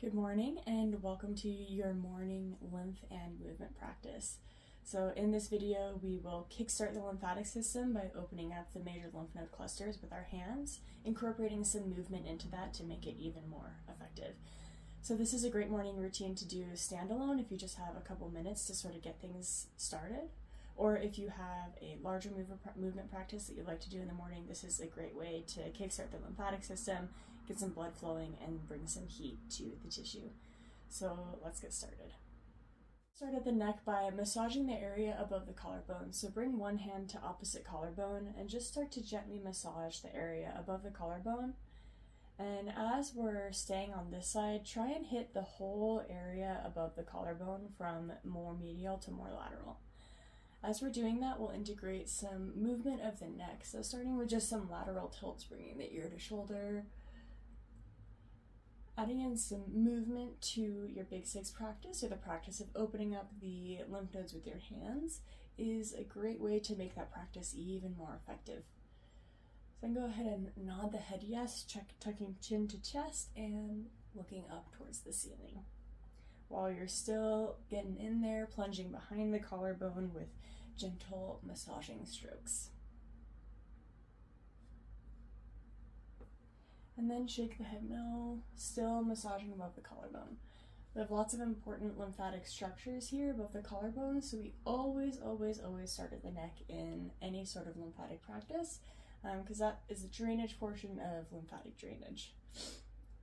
Good morning and welcome to your morning lymph and movement practice. So in this video we will kickstart the lymphatic system by opening up the major lymph node clusters with our hands, incorporating some movement into that to make it even more effective. So this is a great morning routine to do standalone if you just have a couple minutes to sort of get things started. Or if you have a larger movement practice that you'd like to do in the morning, this is a great way to kickstart the lymphatic system, get some blood flowing, and bring some heat to the tissue. So let's get started. Start at the neck by massaging the area above the collarbone. So bring one hand to opposite collarbone and just start to gently massage the area above the collarbone. And as we're staying on this side, try and hit the whole area above the collarbone from more medial to more lateral. As we're doing that, we'll integrate some movement of the neck. So starting with just some lateral tilts, bringing the ear to shoulder, adding in some movement to your big six practice, or the practice of opening up the lymph nodes with your hands, is a great way to make that practice even more effective. So then go ahead and nod the head yes, tucking chin to chest and looking up towards the ceiling. While you're still getting in there, plunging behind the collarbone with gentle massaging strokes. And then shake the head no, still massaging above the collarbone. We have lots of important lymphatic structures here above the collarbone, so we always start at the neck in any sort of lymphatic practice, because that is the drainage portion of lymphatic drainage.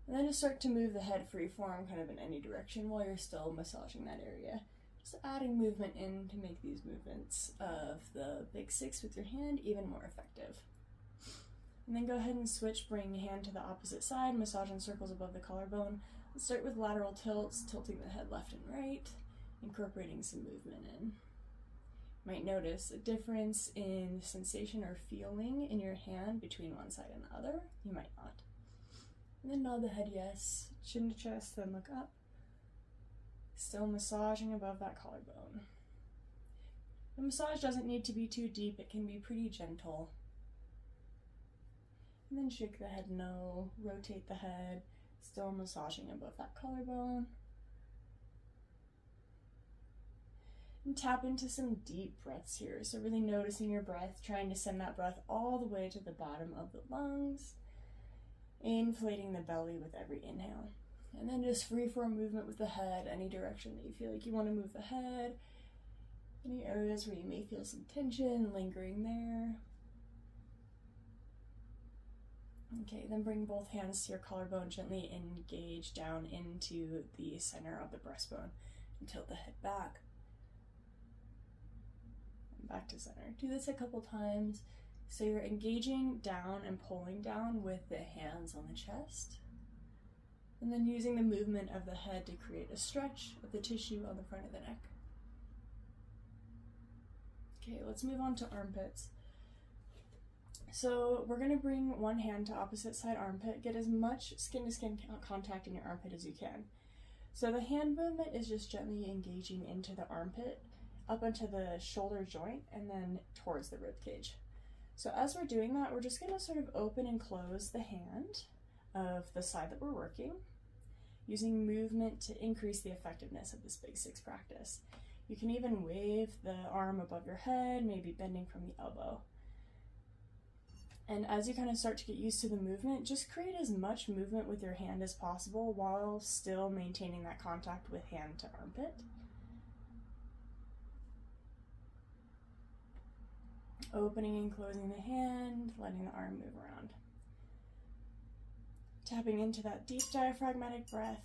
And then just start to move the head freeform, kind of in any direction, while you're still massaging that area. Just adding movement in to make these movements of the big six with your hand even more effective. And then go ahead and switch, bring your hand to the opposite side, massage in circles above the collarbone. Let's start with lateral tilts, tilting the head left and right, incorporating some movement in. You might notice a difference in sensation or feeling in your hand between one side and the other. You might not. And then nod the head yes, chin to chest, then look up. Still massaging above that collarbone. The massage doesn't need to be too deep, it can be pretty gentle. And then shake the head no, rotate the head, still massaging above that collarbone. And tap into some deep breaths here. So really noticing your breath, trying to send that breath all the way to the bottom of the lungs. Inflating the belly with every inhale. And then just freeform movement with the head, any direction that you feel like you want to move the head. Any areas where you may feel some tension lingering there. Okay, then bring both hands to your collarbone, gently engage down into the center of the breastbone and tilt the head back. And back to center. Do this a couple times. So you're engaging down and pulling down with the hands on the chest. And then using the movement of the head to create a stretch of the tissue on the front of the neck. Okay, let's move on to armpits. So we're going to bring one hand to opposite side armpit. Get as much skin-to-skin contact in your armpit as you can. So the hand movement is just gently engaging into the armpit, up into the shoulder joint, and then towards the rib cage. So as we're doing that, we're just going to sort of open and close the hand of the side that we're working, using movement to increase the effectiveness of this big six practice. You can even wave the arm above your head, maybe bending from the elbow. And as you kind of start to get used to the movement, just create as much movement with your hand as possible while still maintaining that contact with hand to armpit. Opening and closing the hand, letting the arm move around. Tapping into that deep diaphragmatic breath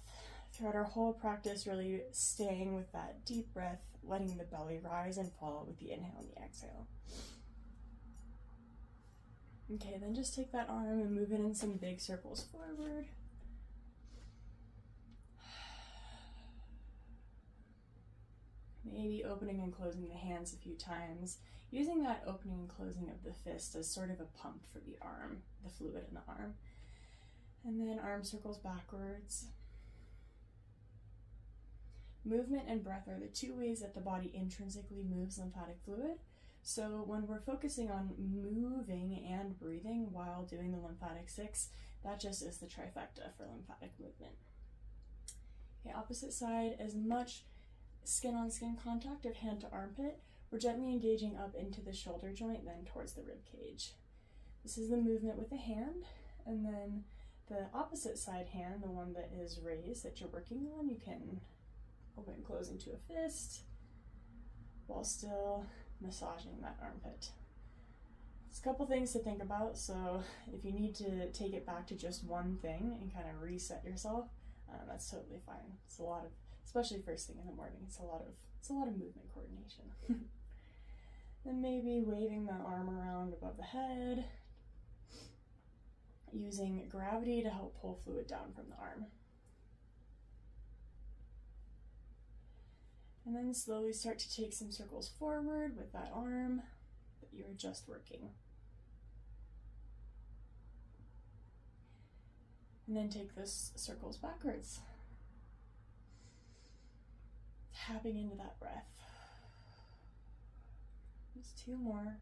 throughout our whole practice, really staying with that deep breath, letting the belly rise and fall with the inhale and the exhale. Okay, then just take that arm and move it in some big circles forward. Maybe opening and closing the hands a few times, using that opening and closing of the fist as sort of a pump for the arm, the fluid in the arm. And then arm circles backwards. Movement and breath are the two ways that the body intrinsically moves lymphatic fluid. So when we're focusing on moving and breathing while doing the lymphatic six, that just is the trifecta for lymphatic movement. Okay, opposite side, as much skin on skin contact of hand to armpit. We're gently engaging up into the shoulder joint, then towards the rib cage. This is the movement with the hand, and then the opposite side hand, the one that is raised that you're working on, you can open and close into a fist while still massaging that armpit. There's a couple things to think about, so if you need to take it back to just one thing and kind of reset yourself, that's totally fine. It's a lot of, especially first thing in the morning, it's a lot of movement coordination. Then maybe waving the arm around above the head, using gravity to help pull fluid down from the arm. And then slowly start to take some circles forward with that arm that you were just working. And then take those circles backwards. Tapping into that breath. Just 2 more.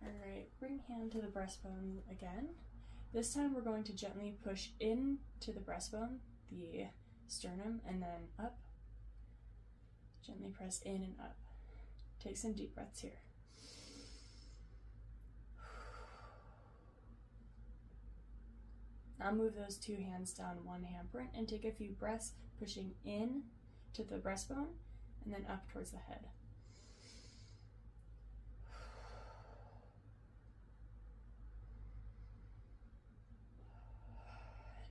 Alright, bring hand to the breastbone again. This time we're going to gently push in to the breastbone, the sternum, and then up. Gently press in and up. Take some deep breaths here. Now move those 2 hands down 1 handprint and take a few breaths pushing in to the breastbone and then up towards the head.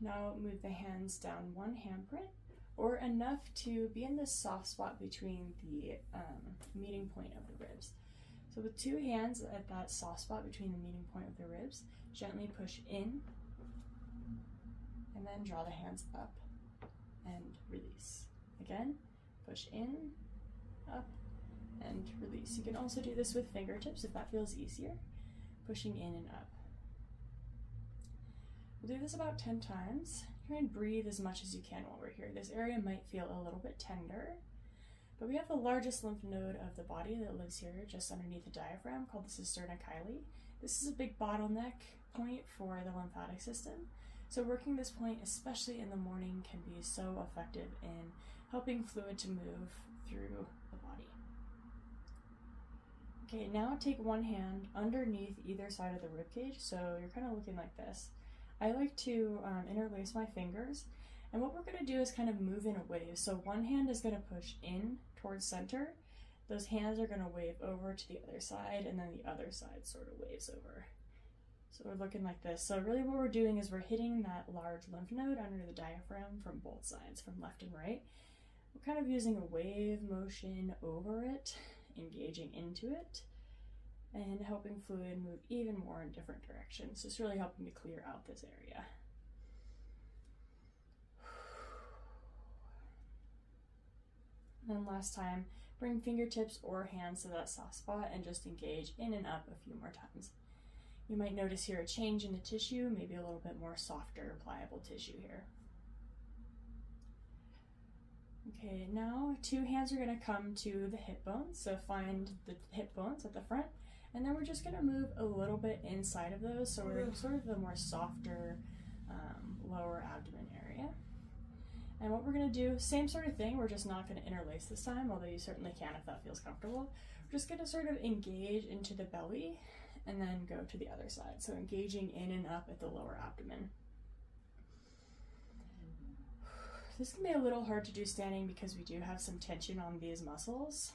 Now move the hands down 1 handprint, or enough to be in this soft spot between the meeting point of the ribs. So with 2 hands at that soft spot between the meeting point of the ribs, gently push in, and then draw the hands up and release. Again, push in, up, and release. You can also do this with fingertips if that feels easier, pushing in and up. We'll do this about 10 times. Try and breathe as much as you can while we're here. This area might feel a little bit tender, but we have the largest lymph node of the body that lives here just underneath the diaphragm called the cisterna chyli. This is a big bottleneck point for the lymphatic system. So working this point, especially in the morning, can be so effective in helping fluid to move through the body. Okay, now take 1 hand underneath either side of the rib cage, so you're kind of looking like this. I like to interlace my fingers, and what we're going to do is kind of move in a wave. So 1 hand is going to push in towards center, those hands are going to wave over to the other side, and then the other side sort of waves over. So we're looking like this. So really what we're doing is we're hitting that large lymph node under the diaphragm from both sides, from left and right. We're kind of using a wave motion over it, engaging into it, and helping fluid move even more in different directions. It's really helping to clear out this area. And then last time, bring fingertips or hands to that soft spot and just engage in and up a few more times. You might notice here a change in the tissue, maybe a little bit more softer, pliable tissue here. Okay, now 2 hands are going to come to the hip bones, so find the hip bones at the front, and then we're just going to move a little bit inside of those, so we're in sort of the more softer lower abdomen area. And what we're going to do, same sort of thing, we're just not going to interlace this time, although you certainly can if that feels comfortable. We're just going to sort of engage into the belly and then go to the other side, so engaging in and up at the lower abdomen. This can be a little hard to do standing because we do have some tension on these muscles,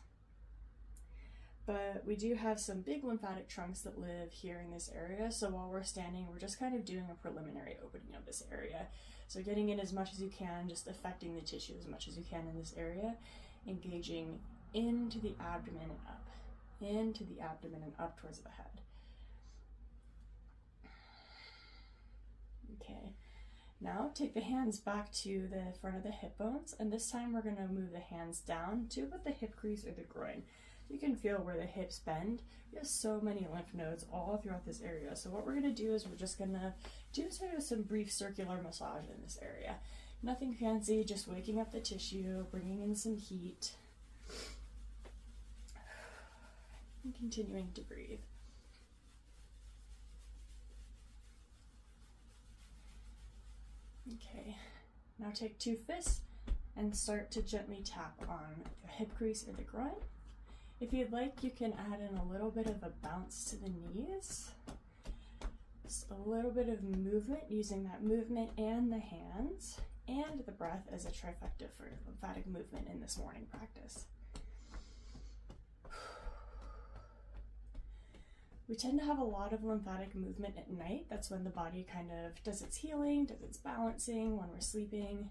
but we do have some big lymphatic trunks that live here in this area, so while we're standing, we're just kind of doing a preliminary opening of this area. So getting in as much as you can, just affecting the tissue as much as you can in this area, engaging into the abdomen and up, into the abdomen and up towards the head. Okay. Now take the hands back to the front of the hip bones, and this time we're going to move the hands down to about the hip crease or the groin. You can feel where the hips bend. We have so many lymph nodes all throughout this area. So what we're going to do is we're just going to do sort of some brief circular massage in this area. Nothing fancy, just waking up the tissue, bringing in some heat, and continuing to breathe. Okay, Now take 2 fists and start to gently tap on the hip crease or the groin. If you'd like, you can add in a little bit of a bounce to the knees. Just a little bit of movement, using that movement and the hands and the breath as a trifecta for lymphatic movement in this morning practice. We tend to have a lot of lymphatic movement at night. That's when the body kind of does its healing, does its balancing, when we're sleeping.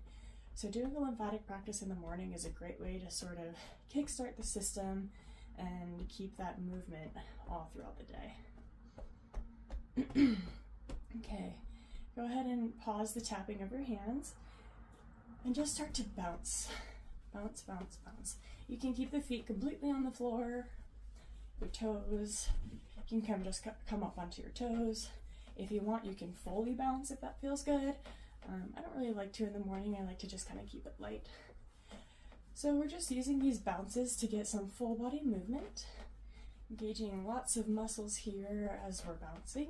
So doing a lymphatic practice in the morning is a great way to sort of kickstart the system and keep that movement all throughout the day. Okay, go ahead and pause the tapping of your hands and just start to bounce. Bounce, bounce, bounce. You can keep the feet completely on the floor, your toes. You can come up onto your toes. If you want, you can fully bounce if that feels good. I don't really like to in the morning. I like to just kind of keep it light. So we're just using these bounces to get some full body movement, engaging lots of muscles here as we're bouncing.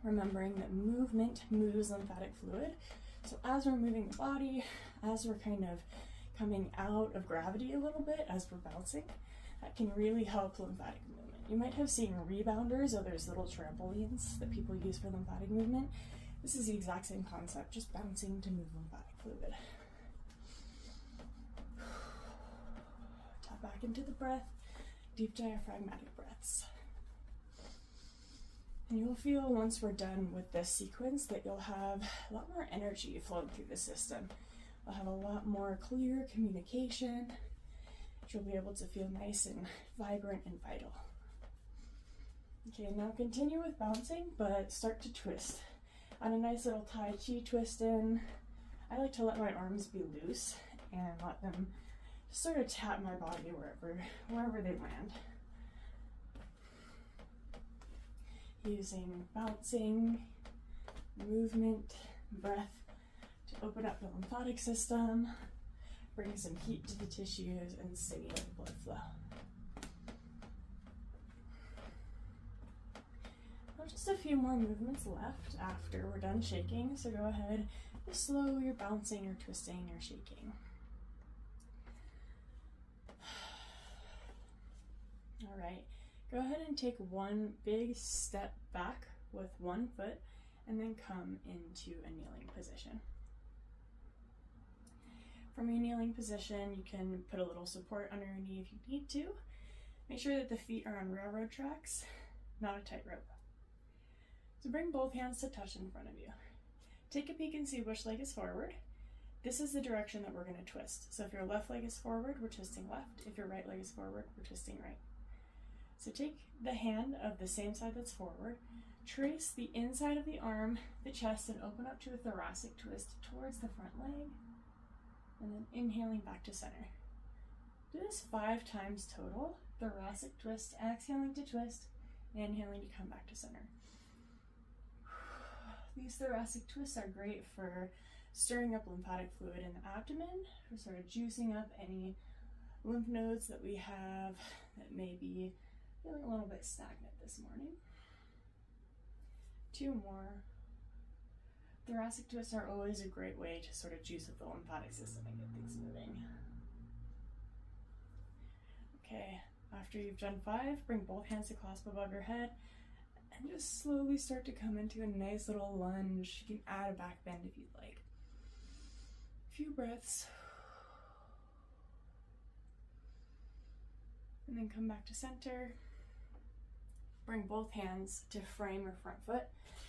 Remembering that movement moves lymphatic fluid. So as we're moving the body, as we're kind of coming out of gravity a little bit as we're bouncing, that can really help lymphatic movement. You might have seen rebounders, or there's little trampolines that people use for lymphatic movement. This is the exact same concept, just bouncing to move lymphatic fluid. Tap back into the breath, deep diaphragmatic breaths. And you'll feel once we're done with this sequence that you'll have a lot more energy flowing through the system. You'll have a lot more clear communication. You'll be able to feel nice and vibrant and vital. Okay, now continue with bouncing, but start to twist. On a nice little Tai Chi twist in, I like to let my arms be loose and let them sort of tap my body wherever they land. Using bouncing, movement, breath to open up the lymphatic system, bring some heat to the tissues, and stimulate blood flow. Well, just a few more movements left after we're done shaking, so go ahead and slow your bouncing or twisting or shaking. All right, go ahead and take one big step back with one foot and then come into a kneeling position. From your kneeling position, you can put a little support under your knee if you need to. Make sure that the feet are on railroad tracks, not a tightrope. So bring both hands to touch in front of you. Take a peek and see which leg is forward. This is the direction that we're going to twist. So if your left leg is forward, we're twisting left. If your right leg is forward, we're twisting right. So take the hand of the same side that's forward, trace the inside of the arm, the chest, and open up to a thoracic twist towards the front leg. And then inhaling back to center. Do this 5 times total. Thoracic twist, exhaling to twist, inhaling to come back to center. These thoracic twists are great for stirring up lymphatic fluid in the abdomen, for sort of juicing up any lymph nodes that we have that may be feeling a little bit stagnant this morning. 2 more. Thoracic twists are always a great way to sort of juice up the lymphatic system and get things moving. Okay, after you've done 5, bring both hands to clasp above your head and just slowly start to come into a nice little lunge. You can add a back bend if you'd like. A few breaths. And then come back to center. Bring both hands to frame your front foot.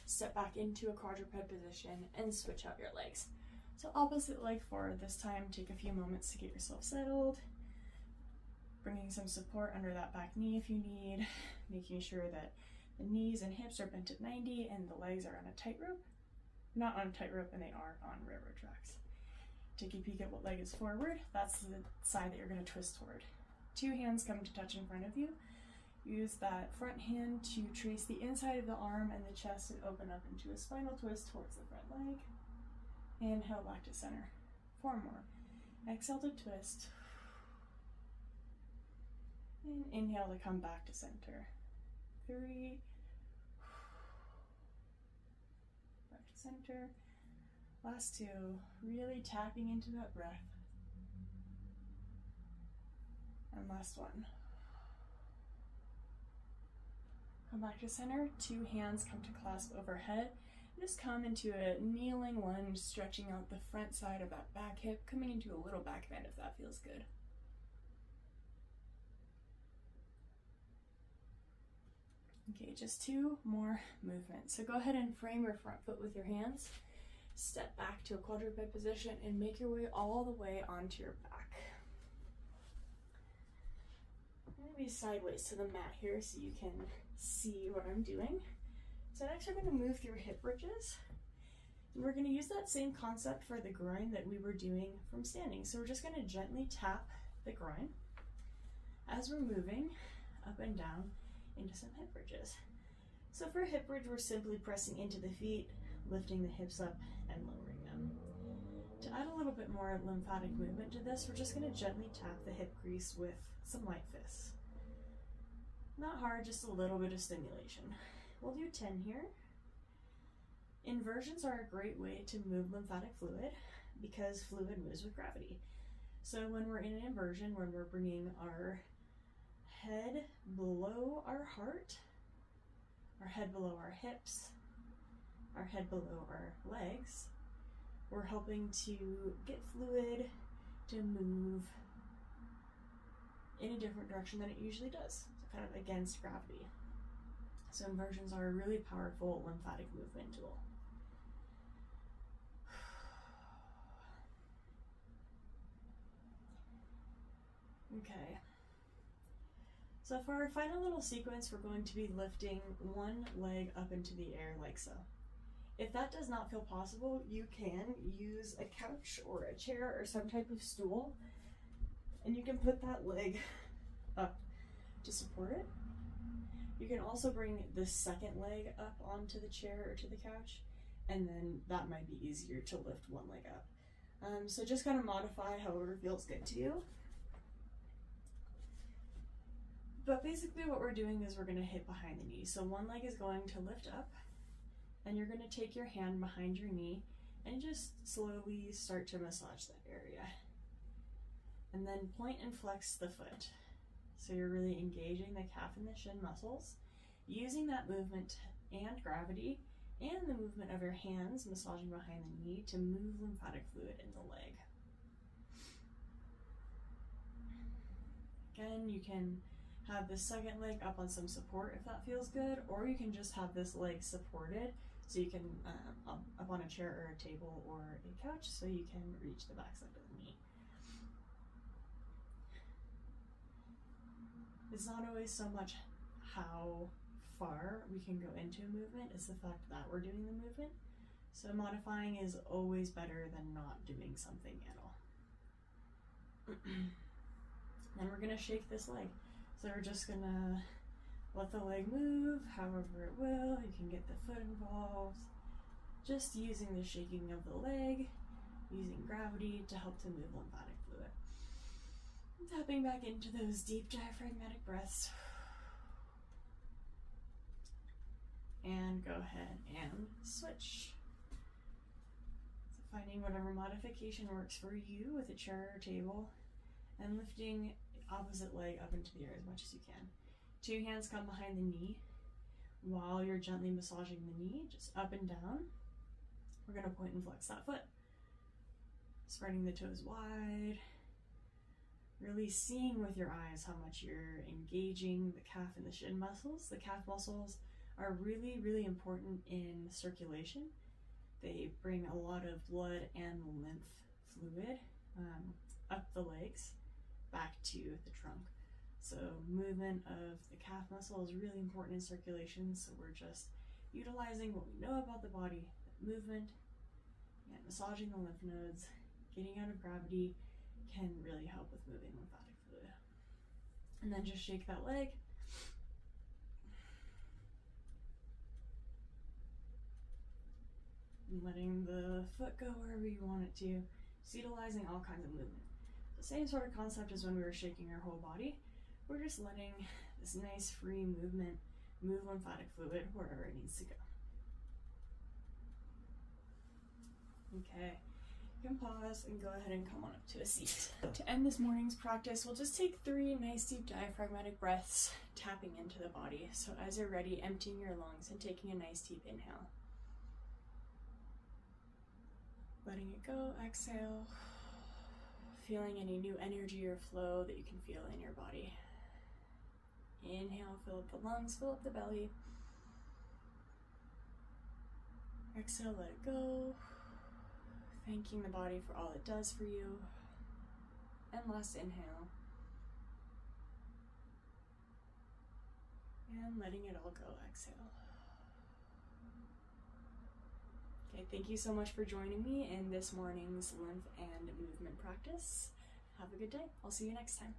Step back into a quadruped position and switch out your legs. So opposite leg forward this time. Take a few moments to get yourself settled. Bringing some support under that back knee if you need. Making sure that the knees and hips are bent at 90 and the legs are on a tightrope. Not on a tightrope, and they are on railroad tracks. Take a peek at what leg is forward. That's the side that you're going to twist toward. 2 hands come to touch in front of you. Use that front hand to trace the inside of the arm and the chest and open up into a spinal twist towards the front leg. Inhale back to center. 4 more. Exhale to twist. And inhale to come back to center. 3. Back to center. Last two, really tapping into that breath. And last one. Come back to center, 2 hands come to clasp overhead. Just come into a kneeling lunge, stretching out the front side of that back hip, coming into a little back bend if that feels good. Okay, just 2 more movements. So go ahead and frame your front foot with your hands. Step back to a quadruped position and make your way all the way onto your back. I'm going to be sideways to the mat here so you can see what I'm doing. So next we're going to move through hip bridges. And we're going to use that same concept for the groin that we were doing from standing. So we're just going to gently tap the groin as we're moving up and down into some hip bridges. So for hip bridge, we're simply pressing into the feet, lifting the hips up and lowering them. To add a little bit more lymphatic movement to this, we're just going to gently tap the hip crease with some light fists. Not hard, just a little bit of stimulation. We'll do 10 here. Inversions are a great way to move lymphatic fluid because fluid moves with gravity. So when we're in an inversion, when we're bringing our head below our heart, our head below our hips, our head below our legs, we're helping to get fluid to move in a different direction than it usually does, so kind of against gravity. So inversions are a really powerful lymphatic movement tool. Okay. So for our final little sequence, we're going to be lifting one leg up into the air like so. If that does not feel possible, you can use a couch or a chair or some type of stool, and you can put that leg up to support it. You can also bring the second leg up onto the chair or to the couch, and then that might be easier to lift one leg up. So just kind of modify however feels good to you. But basically what we're doing is we're going to hit behind the knee. So one leg is going to lift up, and you're going to take your hand behind your knee and just slowly start to massage that area. And then point and flex the foot. So you're really engaging the calf and the shin muscles, using that movement and gravity and the movement of your hands massaging behind the knee to move lymphatic fluid in the leg. Again, you can have the second leg up on some support if that feels good, or you can just have this leg supported so you can up on a chair or a table or a couch so you can reach the backside of the knee. It's not always so much how far we can go into a movement, it's the fact that we're doing the movement. So modifying is always better than not doing something at all. Then we're gonna shake this leg. So we're just gonna let the leg move however it will. You can get the foot involved. Just using the shaking of the leg, using gravity to help to move lymphatic fluid. Tapping back into those deep diaphragmatic breaths. And go ahead and switch. So finding whatever modification works for you with a chair or table, and lifting opposite leg up into the air as much as you can. 2 hands come behind the knee while you're gently massaging the knee, just up and down. We're going to point and flex that foot. Spreading the toes wide. Really seeing with your eyes how much you're engaging the calf and the shin muscles. The calf muscles are really, really important in circulation. They bring a lot of blood and lymph fluid up the legs, back to the trunk. So movement of the calf muscle is really important in circulation, so we're just utilizing what we know about the body, movement, and massaging the lymph nodes, getting out of gravity can really help with moving lymphatic fluid. And then just shake that leg. And letting the foot go wherever you want it to, just utilizing all kinds of movement. The same sort of concept as when we were shaking our whole body. We're just letting this nice free movement move lymphatic fluid wherever it needs to go. Okay, you can pause and go ahead and come on up to a seat. To end this morning's practice, we'll just take 3 nice deep diaphragmatic breaths, tapping into the body. So as you're ready, emptying your lungs and taking a nice deep inhale. Letting it go, exhale. Feeling any new energy or flow that you can feel in your body. Inhale, fill up the lungs, fill up the belly. Exhale, let it go. Thanking the body for all it does for you. And last inhale. And letting it all go, exhale. Okay, thank you so much for joining me in this morning's lymph and movement practice. Have a good day. I'll see you next time.